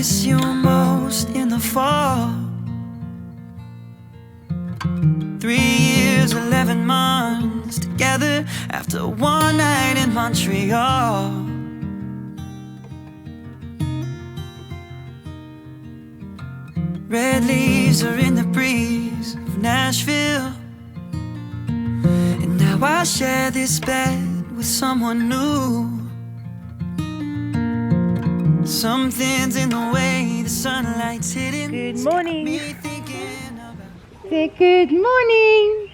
miss you most in the fall. 3 years, 11 months together after one night in Montreal. Red leaves are in the breeze of Nashville, and now I share this bed with someone new. Something's in the way the sunlight's hitting. Good morning. Say good morning.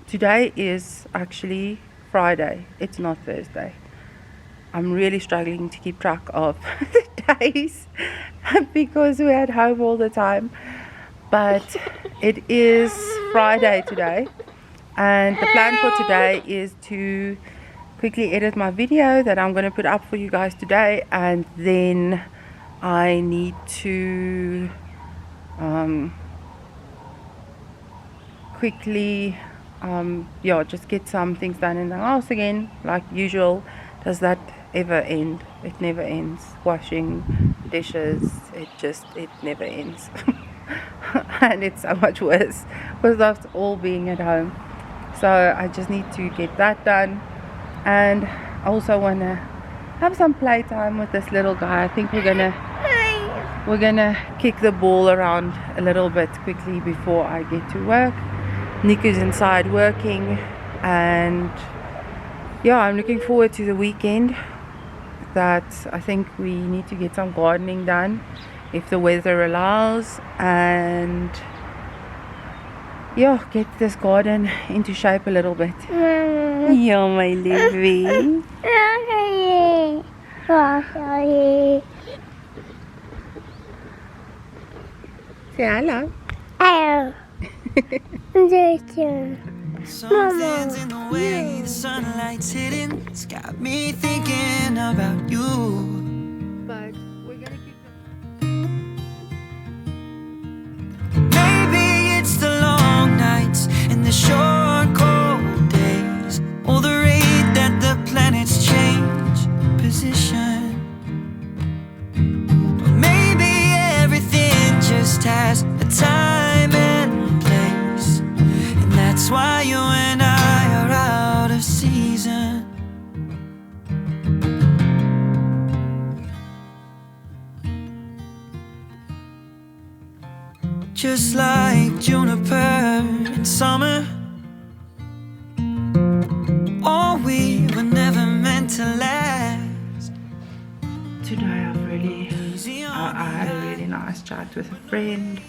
Today is actually Friday. It's not Thursday. I'm really struggling to keep track of the days because we're at home all the time. But it is Friday today, and the plan for today is to quickly edit my video that I'm going to put up for you guys today, and then I need to quickly just get some things done in the house again, like usual. Does that ever end? It never ends. Washing dishes, it never ends. And it's so much worse with us all being at home. So I just need to get that done, and I also want to have some playtime with this little guy. I think we're gonna kick the ball around a little bit quickly before I get to work. Nico's inside working, and yeah, I'm looking forward to the weekend. That I think we need to get some gardening done if the weather allows, and yeah, get this garden into shape a little bit. Yeah, my Livy. Say hello. Hello. Something's in the way the sunlight's hitting. It's got me thinking about you. But we're gonna keep Maybe it's the long nights and the short cold days, or the rate that the planets change position. Or maybe everything just has a time and place, and that's why you and I are out of season. Just like juniper in summer. Oh, we were never meant to last. Today I had a really nice chat with a friend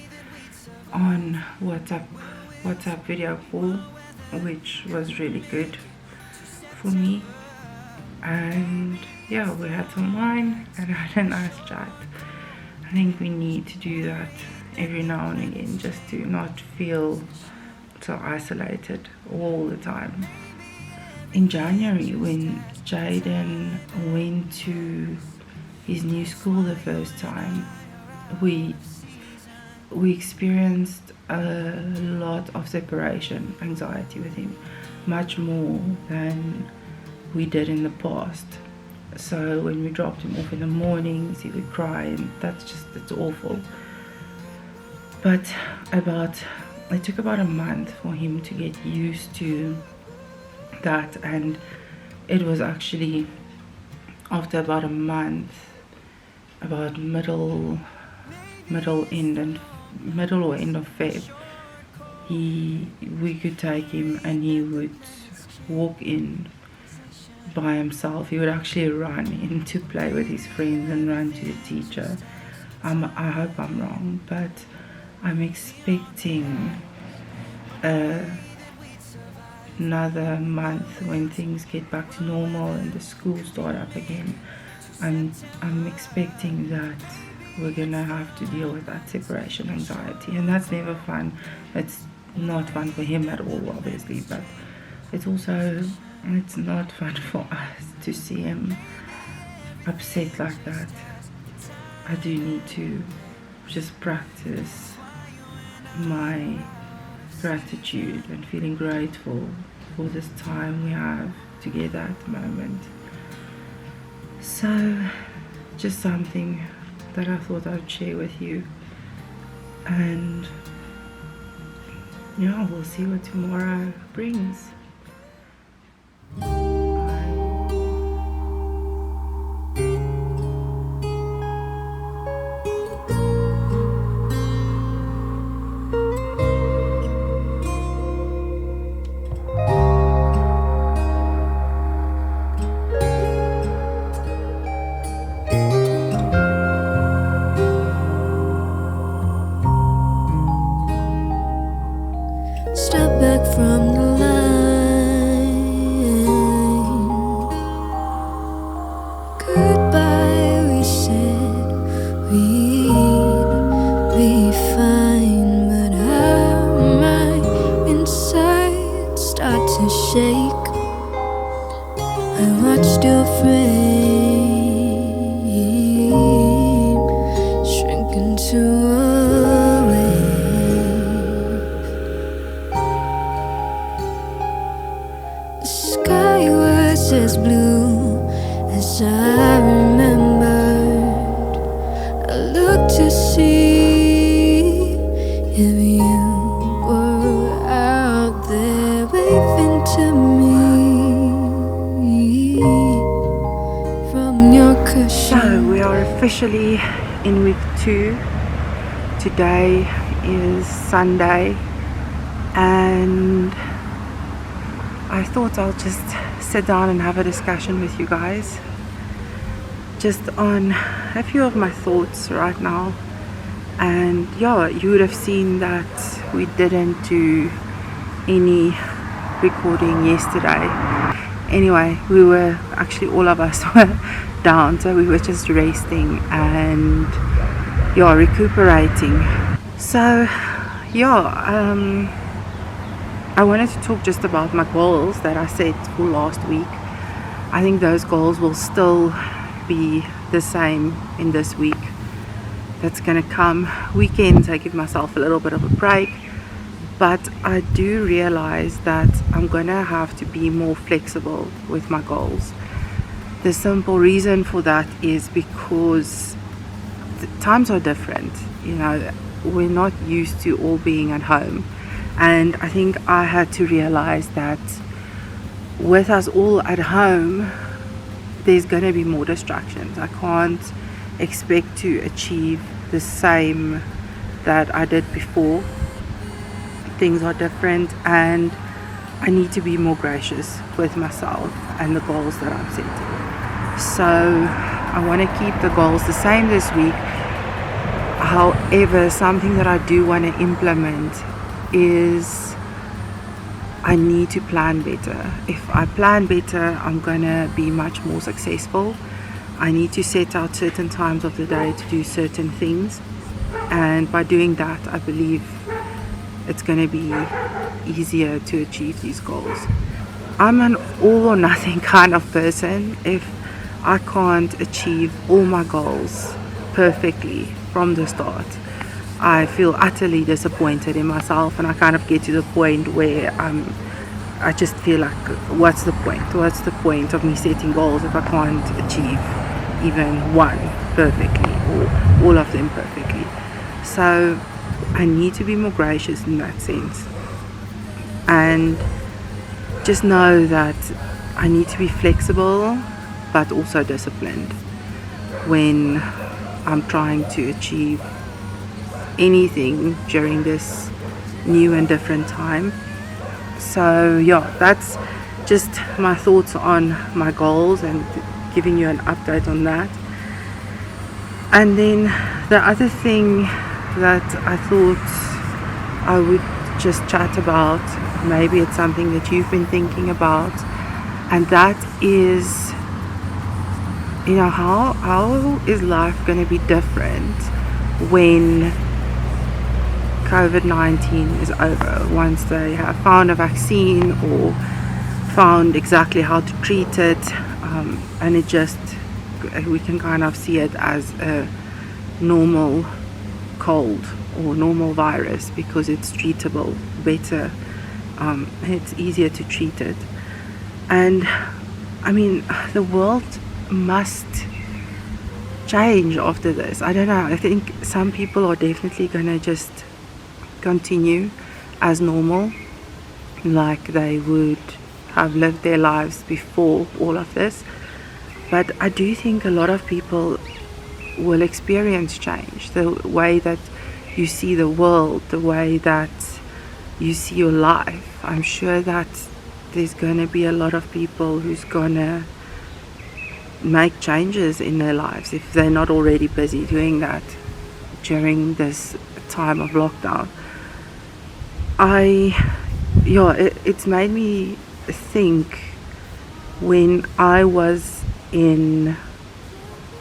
on WhatsApp video call, which was really good for me. And yeah, we had some wine and had a nice chat. I think we need to do that every now and again, just to not feel so isolated all the time. In January, when Jaden went to his new school the first time, we experienced a lot of separation anxiety with him, much more than we did in the past. So when we dropped him off in the mornings, he would cry, and it's awful. But it took about a month for him to get used to that, and it was actually after about a month, about middle or end of Feb, we could take him and he would walk in by himself. He would actually run in to play with his friends and run to the teacher. I hope I'm wrong, but I'm expecting another month when things get back to normal and the school start up again. I'm expecting that we're gonna have to deal with that separation anxiety, and that's never fun. It's not fun for him at all, obviously, but it's not fun for us to see him upset like that. I do need to just practice my gratitude and feeling grateful for this time we have together at the moment. So just something that I thought I'd share with you. And yeah, we'll see what tomorrow brings. Step back from the line. Goodbye, we said we'd be fine, but how my inside start to shake. I watched your frame shrink into a as blue as I remembered. I looked to see if you were out there waving to me from your cushion. So we are officially in week 2. Today is Sunday, and I thought I'll just sit down and have a discussion with you guys just on a few of my thoughts right now. And yeah, you would have seen that we didn't do any recording yesterday. Anyway, we were actually, all of us were down, so we were just resting and yeah, recuperating. So yeah, I wanted to talk just about my goals that I set for last week. I think those goals will still be the same in this week that's gonna come. Weekends I give myself a little bit of a break, but I do realize that I'm gonna have to be more flexible with my goals. The simple reason for that is because the times are different. You know, we're not used to all being at home. And I think I had to realize that with us all at home, there's going to be more distractions. I can't expect to achieve the same that I did before. Things are different, and I need to be more gracious with myself and the goals that I'm setting. So I want to keep the goals the same this week. However, something that I do want to implement is I need to plan better. If I plan better, I'm gonna be much more successful. I need to set out certain times of the day to do certain things, and by doing that, I believe it's gonna be easier to achieve these goals. I'm an all or nothing kind of person. If I can't achieve all my goals perfectly from the start, I feel utterly disappointed in myself, and I kind of get to the point where I just feel like, what's the point? What's the point of me setting goals if I can't achieve even one perfectly or all of them perfectly? So I need to be more gracious in that sense, and just know that I need to be flexible but also disciplined when I'm trying to achieve anything during this new and different time. So yeah, that's just my thoughts on my goals and giving you an update on that. And then the other thing that I thought I would just chat about, maybe it's something that you've been thinking about, and that is, you know, how is life going to be different when COVID-19 is over, once they have found a vaccine or found exactly how to treat it, and it just, we can kind of see it as a normal cold or normal virus because it's treatable better, it's easier to treat it. And I mean, the world must change after this? I don't know. I think some people are definitely gonna just continue as normal, like they would have lived their lives before all of this. But I do think a lot of people will experience change. The way that you see the world, the way that you see your life. I'm sure that there's going to be a lot of people who's going to make changes in their lives if they're not already busy doing that during this time of lockdown. It's made me think when I was in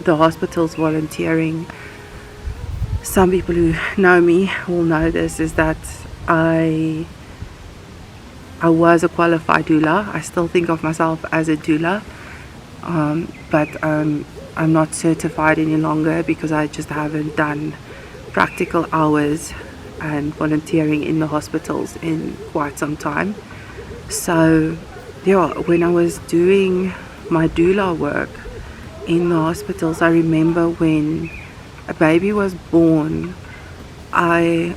the hospitals volunteering. Some people who know me will know this, is that I was a qualified doula. I still think of myself as a doula, but I'm not certified any longer because I just haven't done practical hours and volunteering in the hospitals in quite some time. So when I was doing my doula work in the hospitals, I remember when a baby was born, I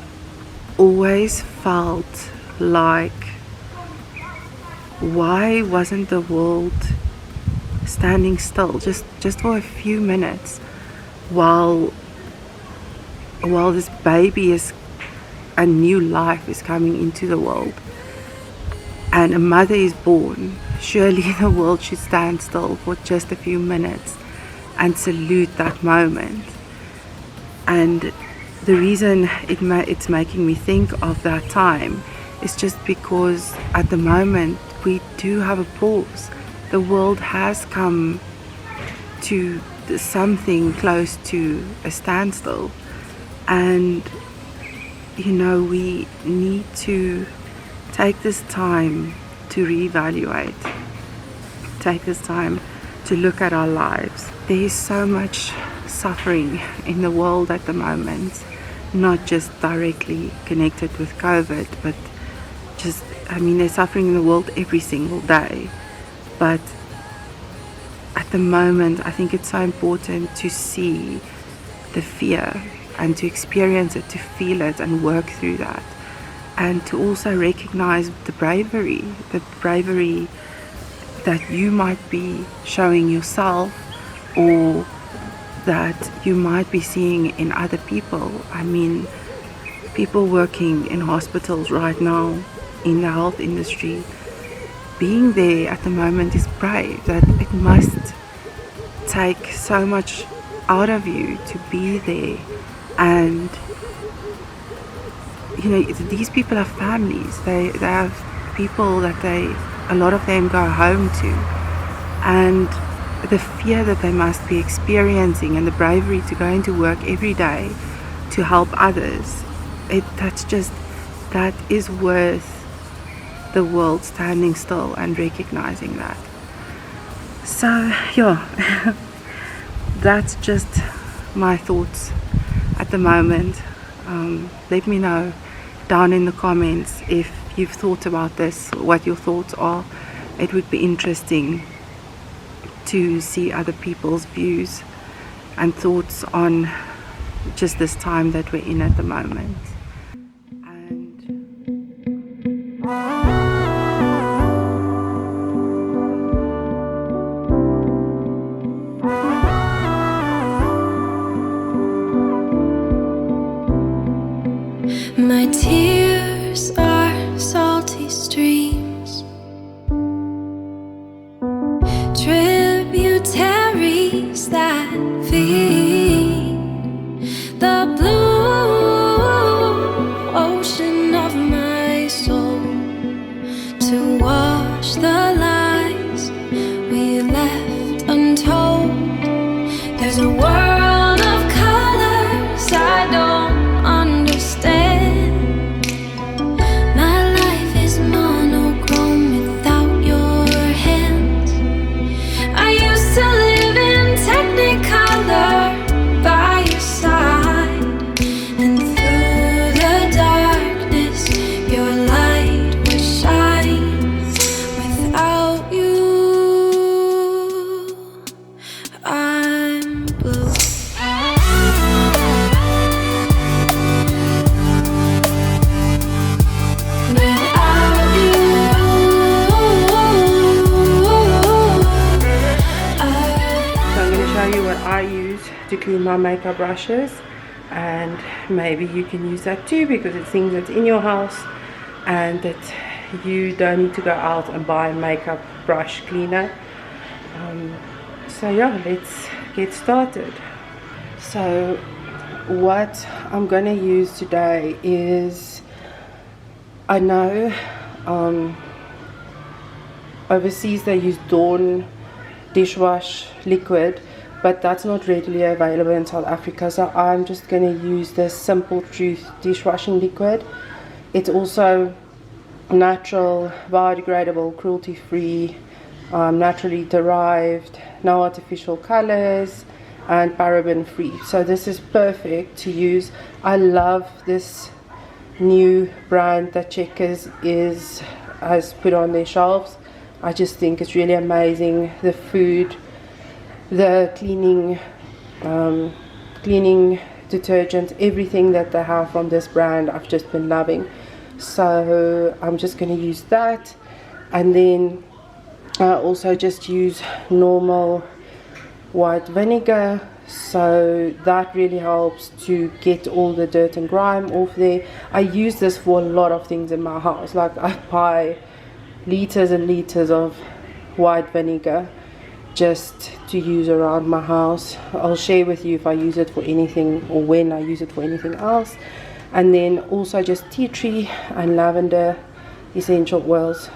always felt like, why wasn't the world standing still just for a few minutes while this baby a new life is coming into the world and a mother is born? Surely the world should stand still for just a few minutes and salute that moment. And the reason it's making me think of that time is just because at the moment we do have a pause. The world has come to something close to a standstill, and we need to take this time to reevaluate, take this time to look at our lives. There is so much suffering in the world at the moment, not just directly connected with COVID, but there's suffering in the world every single day. But at the moment, I think it's so important to see the fear and to experience it, to feel it and work through that, and to also recognize the bravery that you might be showing yourself or that you might be seeing in other people. I mean, people working in hospitals right now in the health industry, being there at the moment is brave. That it must take so much out of you to be there. And these people have families. They have people that a lot of them go home to, and the fear that they must be experiencing and the bravery to go into work every day to help others, that is worth the world standing still and recognizing that. So that's just my thoughts at the moment. Let me know down in the comments if you've thought about this, what your thoughts are. It would be interesting to see other people's views and thoughts on just this time that we're in at the moment. My tears are salty streams, tributaries that feed the blue ocean of my soul, to wash the lies we left untold. There's a world of colors I don't understand. I'm blue. to clean my makeup brushes, and maybe you can use that too, because it seems it's in your house and that you don't need to go out and buy a makeup brush cleaner. So yeah, let's get started. So what I'm going to use today is, I know overseas they use Dawn dishwash liquid, but that's not readily available in South Africa, so I'm just going to use the Simple Truth dishwashing liquid. It's also natural, biodegradable, cruelty free, naturally derived, no artificial colors, and paraben free. So this is perfect to use. I love this new brand that Checkers has put on their shelves. I just think it's really amazing. The food, the cleaning detergent, everything that they have from this brand, I've just been loving. So I'm just going to use that, and then I also just use normal white vinegar, so that really helps to get all the dirt and grime off there. I use this for a lot of things in my house, like I buy liters and liters of white vinegar just to use around my house. I'll share with you if I use it for anything or when I use it for anything else. And then also just tea tree and lavender essential oils.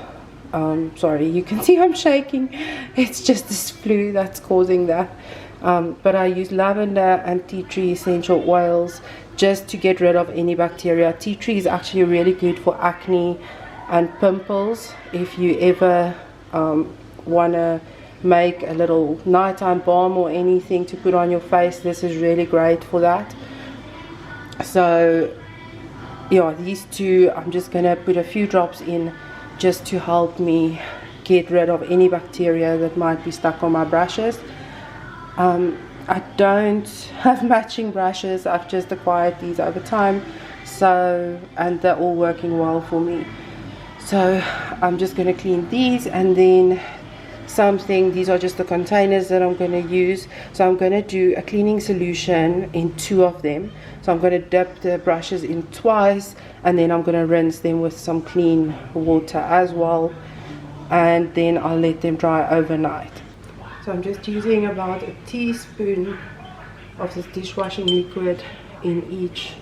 Sorry, you can see I'm shaking. It's just this flu that's causing that. But I use lavender and tea tree essential oils just to get rid of any bacteria. Tea tree is actually really good for acne and pimples. If you ever want to make a little nighttime balm or anything to put on your face, this is really great for that. So yeah, these two I'm just gonna put a few drops in just to help me get rid of any bacteria that might be stuck on my brushes. I don't have matching brushes, I've just acquired these over time, so, and they're all working well for me. So I'm just going to clean these, and then these are just the containers that I'm going to use. So I'm going to do a cleaning solution in 2 of them. So I'm going to dip the brushes in twice, and then I'm going to rinse them with some clean water as well, and then I'll let them dry overnight. So I'm just using about a teaspoon of this dishwashing liquid in each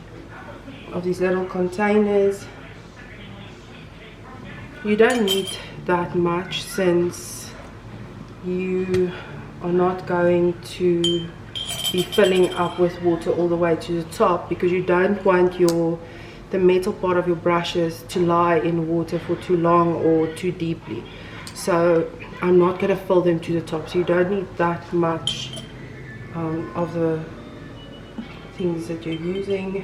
of these little containers. You don't need that much, since you are not going to be filling up with water all the way to the top, because you don't want the metal part of your brushes to lie in water for too long or too deeply. So I'm not going to fill them to the top, so you don't need that much of the things that you're using.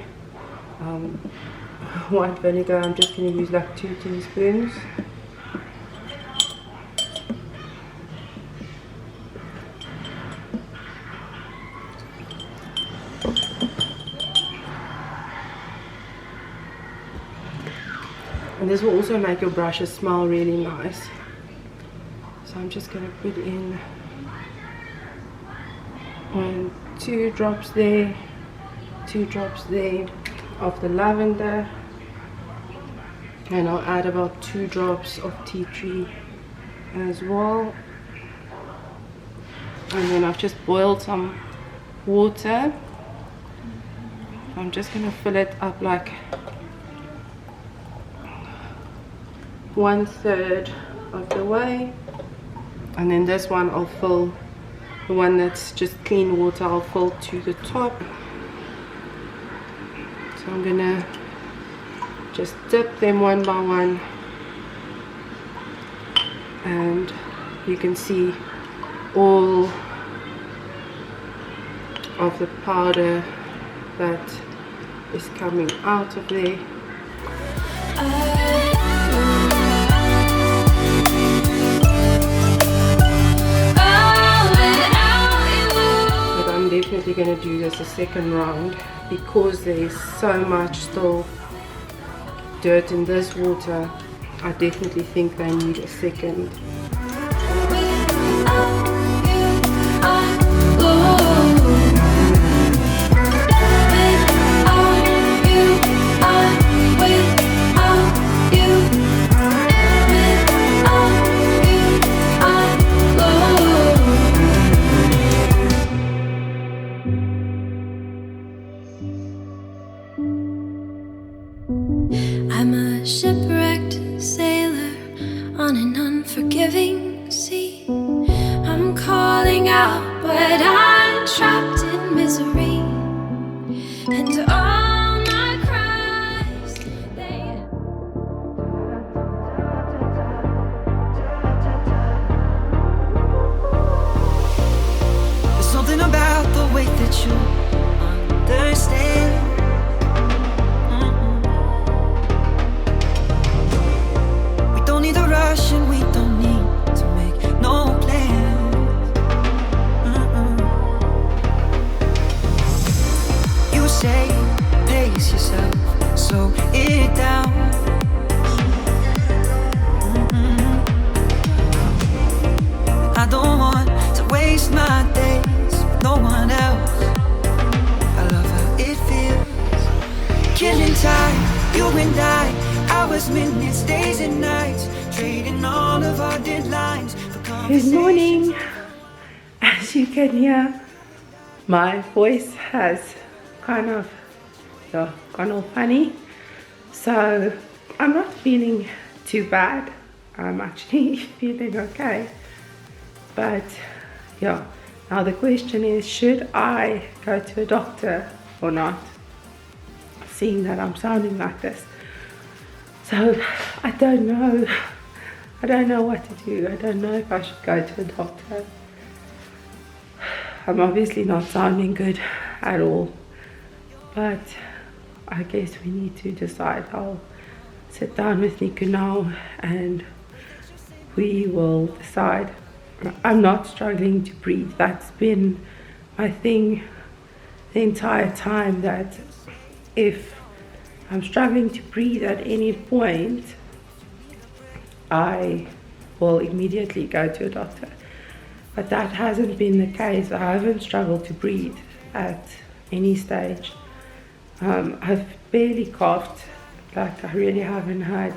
White vinegar, I'm just going to use like 2 teaspoons. And this will also make your brushes smell really nice. So I'm just going to put in 2 drops there, 2 drops there of the lavender, and I'll add about 2 drops of tea tree as well. And then I've just boiled some water. I'm just going to fill it up like 1/3 of the way, and then this one I'll fill, the one that's just clean water, I'll fill to the top. So I'm gonna just dip them one by one, and you can see all of the powder that is coming out of there. I'm definitely going to do this a second round, because there's so much still dirt in this water. I definitely think they need a second. but I'm trapped in misery, and all my cries, there's something about the way that you understand. We don't need a rush, and we don't need to make no plans. You say pace yourself, slow it down. I don't want to waste my days with no one else. I love how it feels, killing time, you and I, hours, minutes, days and nights, trading all of our deadlines for Good morning. As you can hear, my voice has kind of gone all funny, so I'm not feeling too bad. I'm actually feeling okay, but yeah, now the question is, should I go to a doctor or not, seeing that I'm sounding like this? So I don't know what to do. I don't know if I should go to a doctor. I'm obviously not sounding good at all, but I guess we need to decide. I'll sit down with Nico now and we will decide. I'm not struggling to breathe. That's been my thing the entire time, that if I'm struggling to breathe at any point, I will immediately go to a doctor. But that hasn't been the case. I haven't struggled to breathe at any stage. I've barely coughed. Like, I really haven't had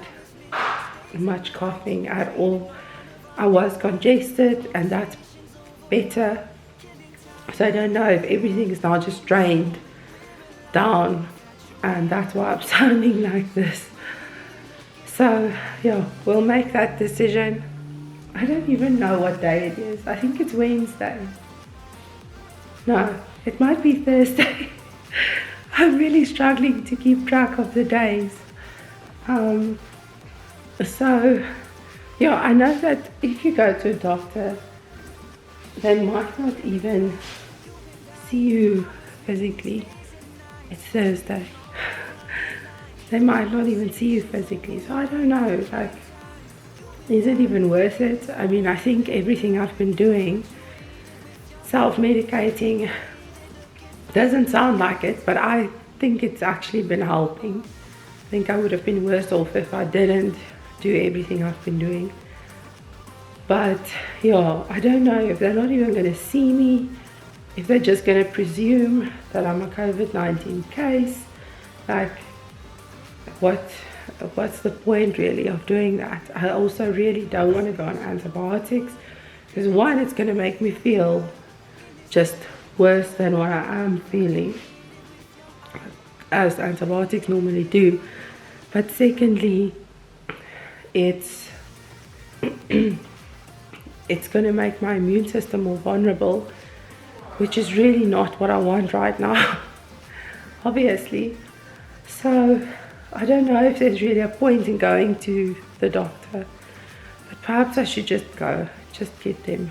much coughing at all. I was congested, and that's better. So I don't know if everything is now just drained down, and that's why I'm sounding like this. So yeah, we'll make that decision. I don't even know what day it is. I think it's Wednesday. No, it might be Thursday. I'm really struggling to keep track of the days. So yeah, I know that if you go to a doctor, they might not even see you physically. It's Thursday. They might not even see you physically. So I don't know, like, is it even worth it? I mean, I think everything I've been doing, self-medicating, doesn't sound like it, but I think it's actually been helping. I think I would have been worse off if I didn't do everything I've been doing. But yeah, I don't know if they're not even going to see me, if they're just going to presume that I'm a COVID-19 case. Like, what's the point really of doing that? I also really don't want to go on antibiotics, because one, it's going to make me feel just worse than what I am feeling, as antibiotics normally do. But secondly, it's it's going to make my immune system more vulnerable, which is really not what I want right now, obviously. So I don't know if there's really a point in going to the doctor, but perhaps I should just go, just get them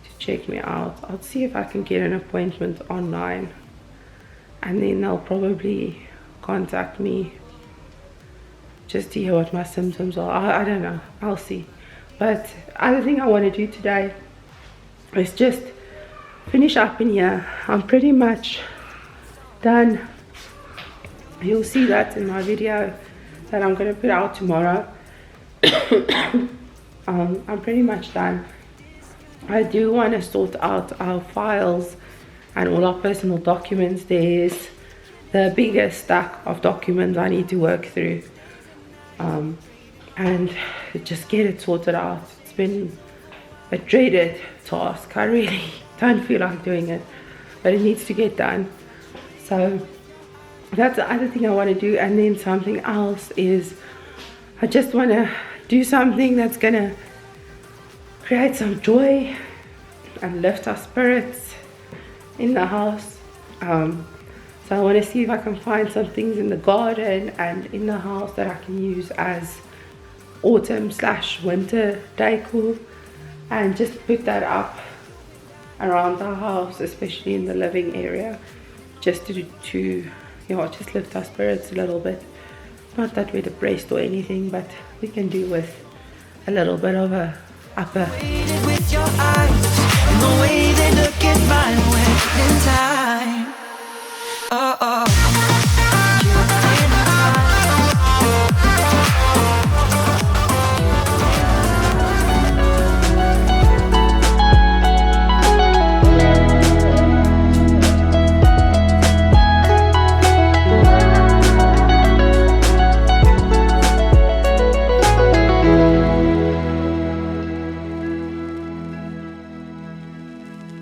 to check me out. I'll see if I can get an appointment online, and then they'll probably contact me just to hear what my symptoms are. I don't know, I'll see. But other thing I want to do today is just finish up in here. I'm pretty much done. You'll see that in my video that I'm going to put out tomorrow. I'm pretty much done. I do want to sort out our files and all our personal documents. There's the biggest stack of documents I need to work through, and just get it sorted out. It's been a dreaded task. I really don't feel like doing it, but it needs to get done. So that's the other thing I want to do. And then something else is, I just want to do something that's gonna create some joy and lift our spirits in the house. So I want to see if I can find some things in the garden and in the house that I can use as autumn/winter decor, and just put that up around the house, especially in the living area, just to just lift our spirits a little bit. Not that we're depressed or anything, but we can do with a little bit of a upper. With your eyes and the way they look at mine when in time.